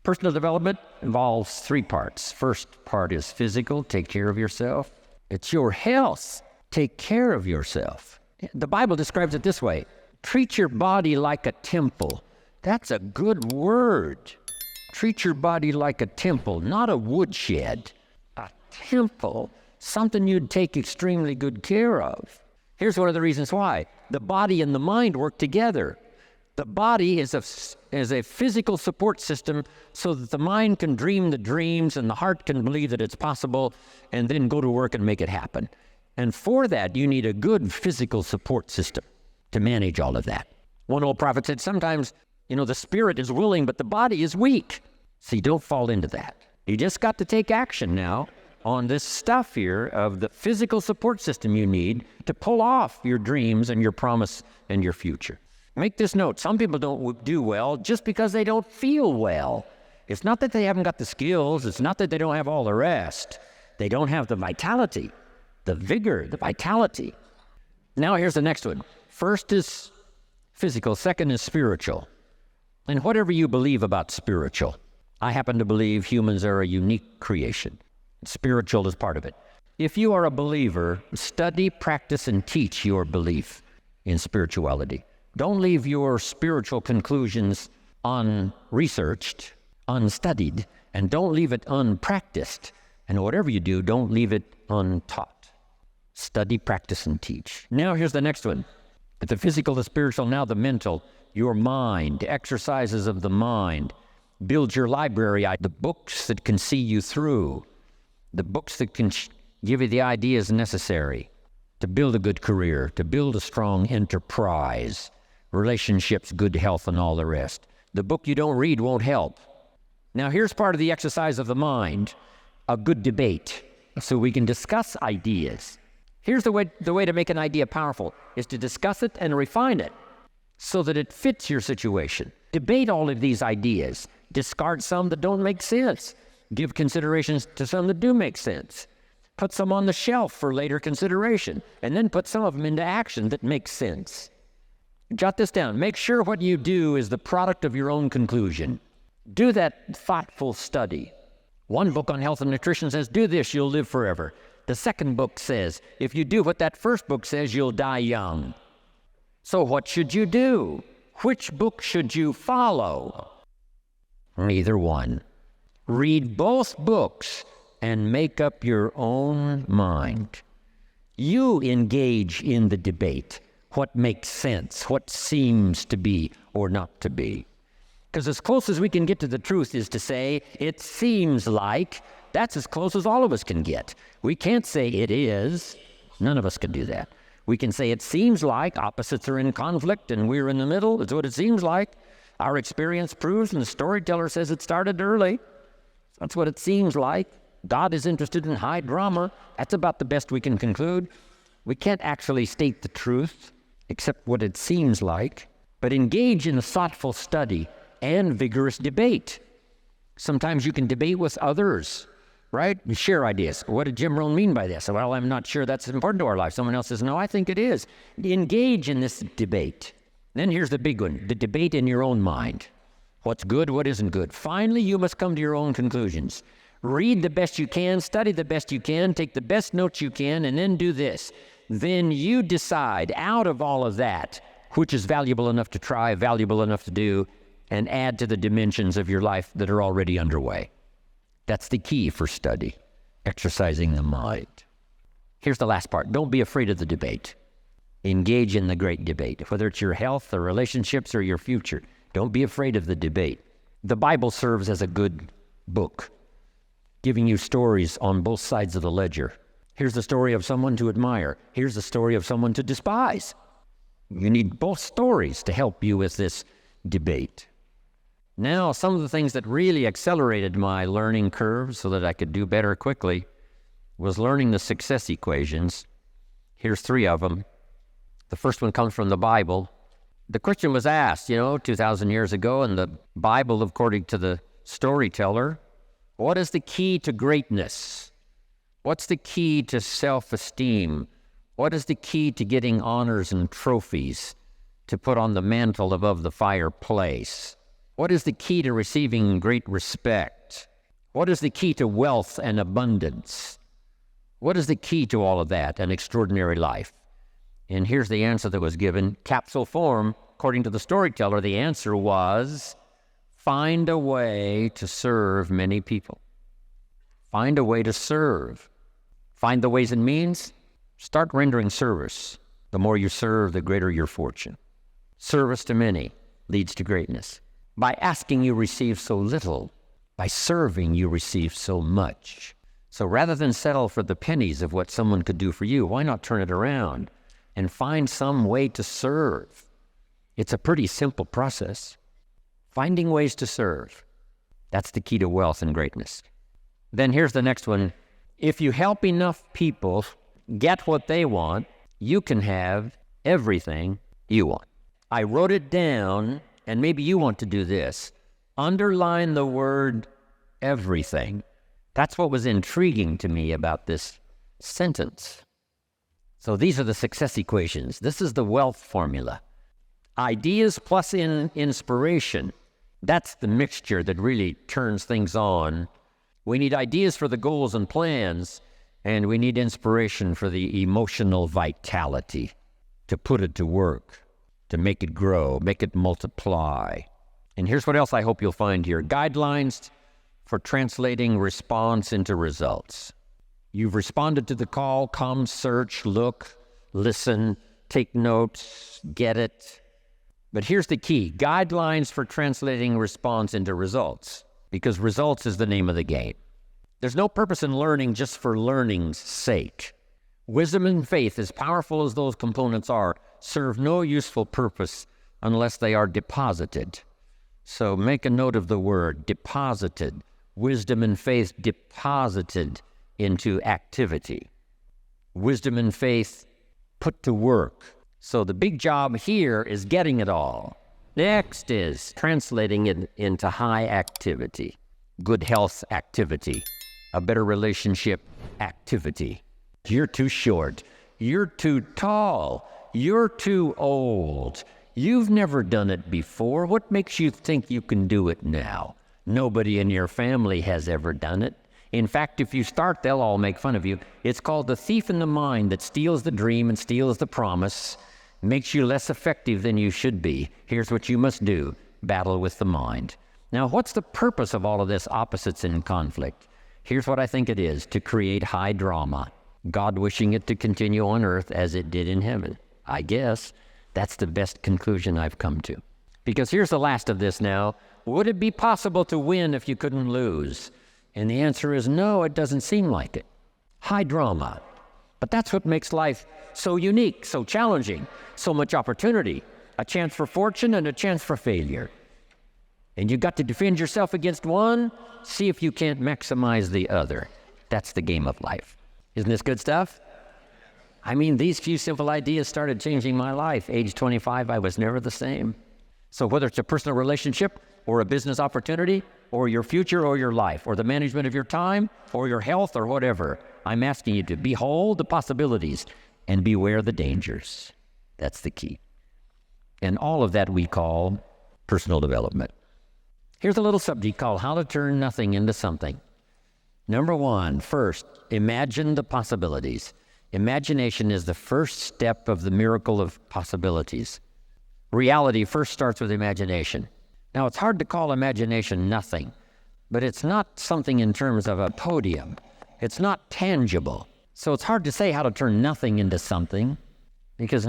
Personal development involves three parts. First part is physical, take care of yourself. It's your health, take care of yourself. The Bible describes it this way: treat your body like a temple. That's a good word. Treat your body like a temple, not a woodshed. A temple, something you'd take extremely good care of. Here's one of the reasons why. The body and the mind work together. The body is a physical support system so that the mind can dream the dreams and the heart can believe that it's possible and then go to work and make it happen. And for that, you need a good physical support system to manage all of that. One old prophet said, sometimes, the spirit is willing, but the body is weak. See, don't fall into that. You just got to take action now on this stuff here of the physical support system you need to pull off your dreams and your promise and your future. Make this note: some people don't do well just because they don't feel well. It's not that they haven't got the skills. It's not that they don't have all the rest. They don't have the vitality, the vigor, the vitality. Now here's the next one. First is physical. Second is spiritual. And whatever you believe about spiritual, I happen to believe humans are a unique creation. Spiritual is part of it. If you are a believer, study, practice, and teach your belief in spirituality. Don't leave your spiritual conclusions unresearched, unstudied, and don't leave it unpracticed. And whatever you do, don't leave it untaught. Study, practice, and teach. Now here's the next one. The physical, the spiritual, now the mental. Your mind, exercises of the mind. Build your library, the books that can see you through. The books that can give you the ideas necessary to build a good career, to build a strong enterprise. Relationships, good health, and all the rest. The book you don't read won't help. Now here's part of the exercise of the mind, a good debate, so we can discuss ideas. Here's the way to make an idea powerful, is to discuss it and refine it so that it fits your situation. Debate all of these ideas. Discard some that don't make sense. Give considerations to some that do make sense. Put some on the shelf for later consideration, and then put some of them into action that makes sense. Jot this down. Make sure what you do is the product of your own conclusion. Do that thoughtful study. One book on health and nutrition says, do this, you'll live forever. The second book says, if you do what that first book says, you'll die young. So what should you do? Which book should you follow? Neither one. Read both books and make up your own mind. You engage in the debate. What makes sense, what seems to be or not to be. Because as close as we can get to the truth is to say, it seems like. That's as close as all of us can get. We can't say it is. None of us can do that. We can say it seems like. Opposites are in conflict and we're in the middle. It's what it seems like. Our experience proves, and the storyteller says it started early. That's what it seems like. God is interested in high drama. That's about the best we can conclude. We can't actually state the truth, except what it seems like, but engage in a thoughtful study and vigorous debate. Sometimes you can debate with others, right? And share ideas. What did Jim Rohn mean by this? Well, I'm not sure that's important to our life. Someone else says, no, I think it is. Engage in this debate. Then here's the big one, the debate in your own mind. What's good, what isn't good. Finally, you must come to your own conclusions. Read the best you can, study the best you can, take the best notes you can, and then do this. Then you decide out of all of that, which is valuable enough to try, valuable enough to do, and add to the dimensions of your life that are already underway. That's the key for study, exercising the mind. Here's the last part. Don't be afraid of the debate. Engage in the great debate, whether it's your health or relationships or your future. Don't be afraid of the debate. The Bible serves as a good book, giving you stories on both sides of the ledger. Here's the story of someone to admire. Here's the story of someone to despise. You need both stories to help you with this debate. Now, some of the things that really accelerated my learning curve so that I could do better quickly was learning the success equations. Here's 3 of them. The first one comes from the Bible. The question was asked, 2,000 years ago in the Bible, according to the storyteller, what is the key to greatness? What's the key to self-esteem? What is the key to getting honors and trophies to put on the mantle above the fireplace? What is the key to receiving great respect? What is the key to wealth and abundance? What is the key to all of that, an extraordinary life? And here's the answer that was given. Capsule form, according to the storyteller, the answer was, find a way to serve many people. Find a way to serve. Find the ways and means. Start rendering service. The more you serve, the greater your fortune. Service to many leads to greatness. By asking, you receive so little. By serving, you receive so much. So rather than settle for the pennies of what someone could do for you, why not turn it around and find some way to serve? It's a pretty simple process. Finding ways to serve. That's the key to wealth and greatness. Then here's the next one. If you help enough people get what they want, you can have everything you want. I wrote it down, and maybe you want to do this. Underline the word everything. That's what was intriguing to me about this sentence. So these are the success equations. This is the wealth formula. Ideas plus inspiration. That's the mixture that really turns things on. We need ideas for the goals and plans, and we need inspiration for the emotional vitality to put it to work, to make it grow, make it multiply. And here's what else I hope you'll find here. Guidelines for translating response into results. You've responded to the call, come, search, look, listen, take notes, get it. But here's the key. Guidelines for translating response into results. Because results is the name of the game. There's no purpose in learning just for learning's sake. Wisdom and faith, as powerful as those components are, serve no useful purpose unless they are deposited. So make a note of the word, deposited. Wisdom and faith deposited into activity. Wisdom and faith put to work. So the big job here is getting it all. Next is translating it into high activity, good health activity, a better relationship activity. You're too short. You're too tall. You're too old. You've never done it before. What makes you think you can do it now? Nobody in your family has ever done it. In fact, if you start, they'll all make fun of you. It's called the thief in the mind that steals the dream and steals the promise, makes you less effective than you should be. Here's what you must do. Battle with the mind. Now, what's the purpose of all of this opposites in conflict? Here's what I think it is, to create high drama. God wishing it to continue on earth as it did in heaven. I guess that's the best conclusion I've come to. Because here's the last of this now. Would it be possible to win if you couldn't lose? And the answer is no, it doesn't seem like it. High drama. But that's what makes life so unique, so challenging, so much opportunity. A chance for fortune and a chance for failure. And you've got to defend yourself against one, see if you can't maximize the other. That's the game of life. Isn't this good stuff? I mean, these few simple ideas started changing my life. Age 25, I was never the same. So whether it's a personal relationship or a business opportunity or your future or your life or the management of your time or your health or whatever, I'm asking you to behold the possibilities and beware the dangers. That's the key. And all of that we call personal development. Here's a little subject called How to Turn Nothing into Something. Number one, first, imagine the possibilities. Imagination is the first step of the miracle of possibilities. Reality first starts with imagination. Now, it's hard to call imagination nothing, but it's not something in terms of a podium. It's not tangible. So it's hard to say how to turn nothing into something, because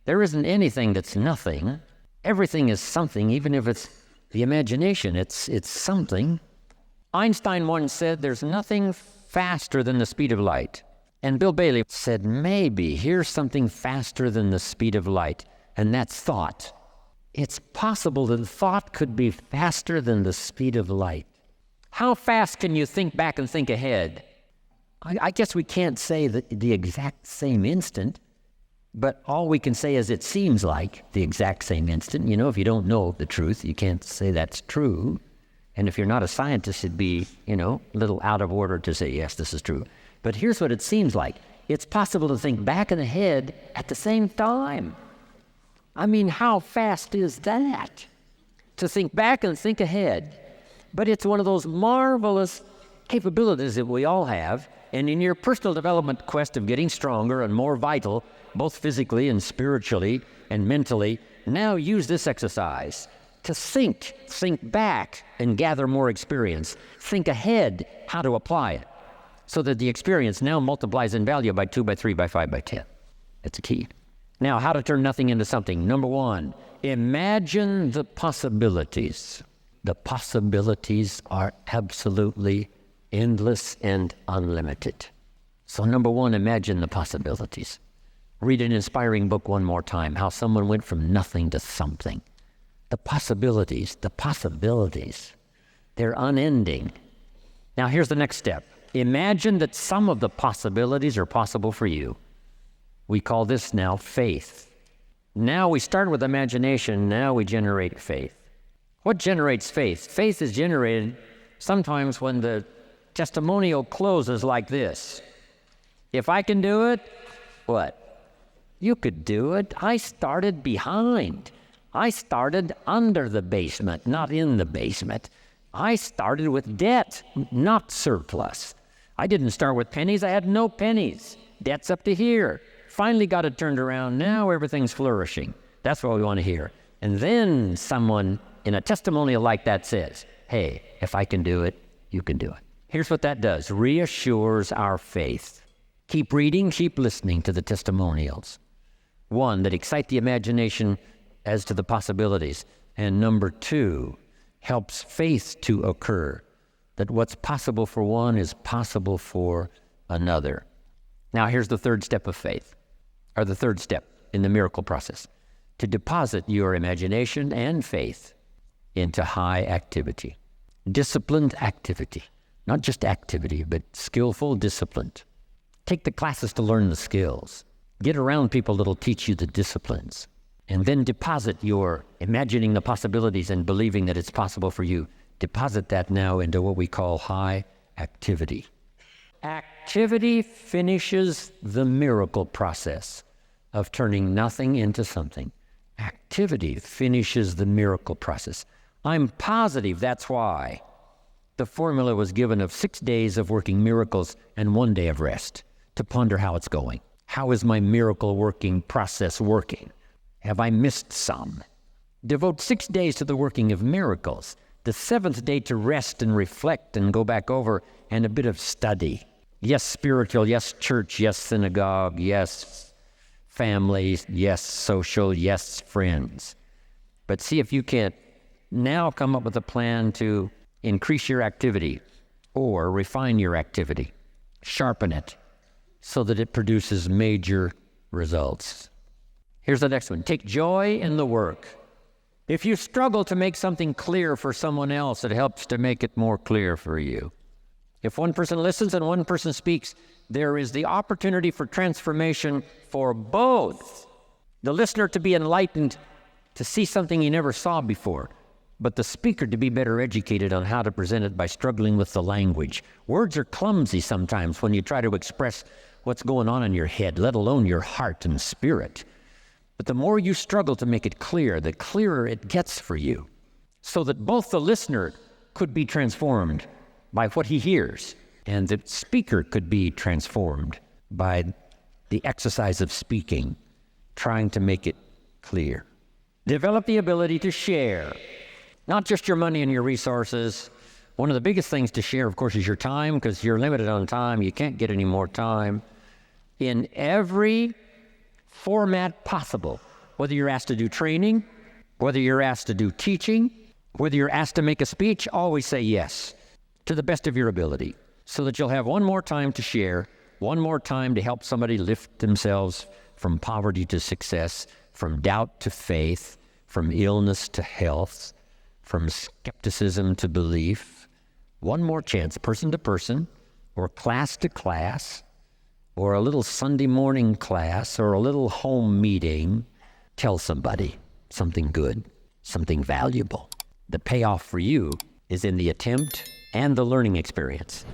there isn't anything that's nothing. Everything is something, even if it's the imagination. It's something. Einstein once said there's nothing faster than the speed of light. And Bill Bailey said, maybe here's something faster than the speed of light, and that's thought. It's possible that thought could be faster than the speed of light. How fast can you think back and think ahead? I guess we can't say the exact same instant, but all we can say is it seems like the exact same instant. You know, if you don't know the truth, you can't say that's true. And if you're not a scientist, it'd be, a little out of order to say, yes, this is true. But here's what it seems like. It's possible to think back and ahead at the same time. I mean, how fast is that? to think back and think ahead. But it's one of those marvelous capabilities that we all have. And in your personal development quest of getting stronger and more vital, both physically and spiritually and mentally, now use this exercise to think back and gather more experience. Think ahead how to apply it so that the experience now multiplies in value by 2, by 3, by 5, by 10. That's a key. Now, how to turn nothing into something. Number 1, imagine the possibilities. The possibilities are absolutely endless and unlimited. So number 1, imagine the possibilities. Read an inspiring book one more time, how someone went from nothing to something. The possibilities, they're unending. Now here's the next step. Imagine that some of the possibilities are possible for you. We call this now faith. Now we start with imagination, now we generate faith. What generates faith? Faith is generated sometimes when the testimonial closes like this. If I can do it, what? You could do it. I started behind. I started under the basement, not in the basement. I started with debt, not surplus. I didn't start with pennies. I had no pennies. Debt's up to here. Finally got it turned around. Now everything's flourishing. That's what we want to hear. And then someone in a testimonial like that says, hey, if I can do it, you can do it. Here's what that does. Reassures our faith. Keep reading, keep listening to the testimonials. 1, that excite the imagination as to the possibilities. And number 2, helps faith to occur, that what's possible for one is possible for another. Now here's the third step of faith, or the third step in the miracle process, to deposit your imagination and faith into high activity, disciplined activity, not just activity, but skillful, disciplined. Take the classes to learn the skills. Get around people that'll teach you the disciplines. And then deposit your imagining the possibilities and believing that it's possible for you. Deposit that now into what we call high activity. Activity finishes the miracle process of turning nothing into something. Activity finishes the miracle process. I'm positive that's why the formula was given of 6 days of working miracles and 1 day of rest to ponder how it's going. How is my miracle working process working? Have I missed some? Devote 6 days to the working of miracles. The 7th day to rest and reflect and go back over and a bit of study. Yes, spiritual, yes, church, yes, synagogue, yes, family, yes, social, yes, friends. But see if you can't now come up with a plan to increase your activity or refine your activity, sharpen it so that it produces major results. Here's the next one. Take joy in the work. If you struggle to make something clear for someone else, it helps to make it more clear for you. If one person listens and one person speaks, there is the opportunity for transformation for both. The listener to be enlightened, to see something he never saw before, but the speaker to be better educated on how to present it by struggling with the language. Words are clumsy sometimes when you try to express what's going on in your head, let alone your heart and spirit. But the more you struggle to make it clear, the clearer it gets for you, so that both the listener could be transformed by what he hears, and the speaker could be transformed by the exercise of speaking, trying to make it clear. Develop the ability to share, not just your money and your resources. One of the biggest things to share, of course, is your time, because you're limited on time. You can't get any more time. In every format possible, whether you're asked to do training, whether you're asked to do teaching, whether you're asked to make a speech, always say yes to the best of your ability, so that you'll have one more time to share, one more time to help somebody lift themselves from poverty to success, from doubt to faith, from illness to health, from skepticism to belief. One more chance, person to person, or class to class, or a little Sunday morning class, or a little home meeting. Tell somebody something good, something valuable. The payoff for you is in the attempt and the learning experience.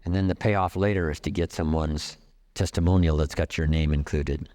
And then the payoff later is to get someone's testimonial that's got your name included.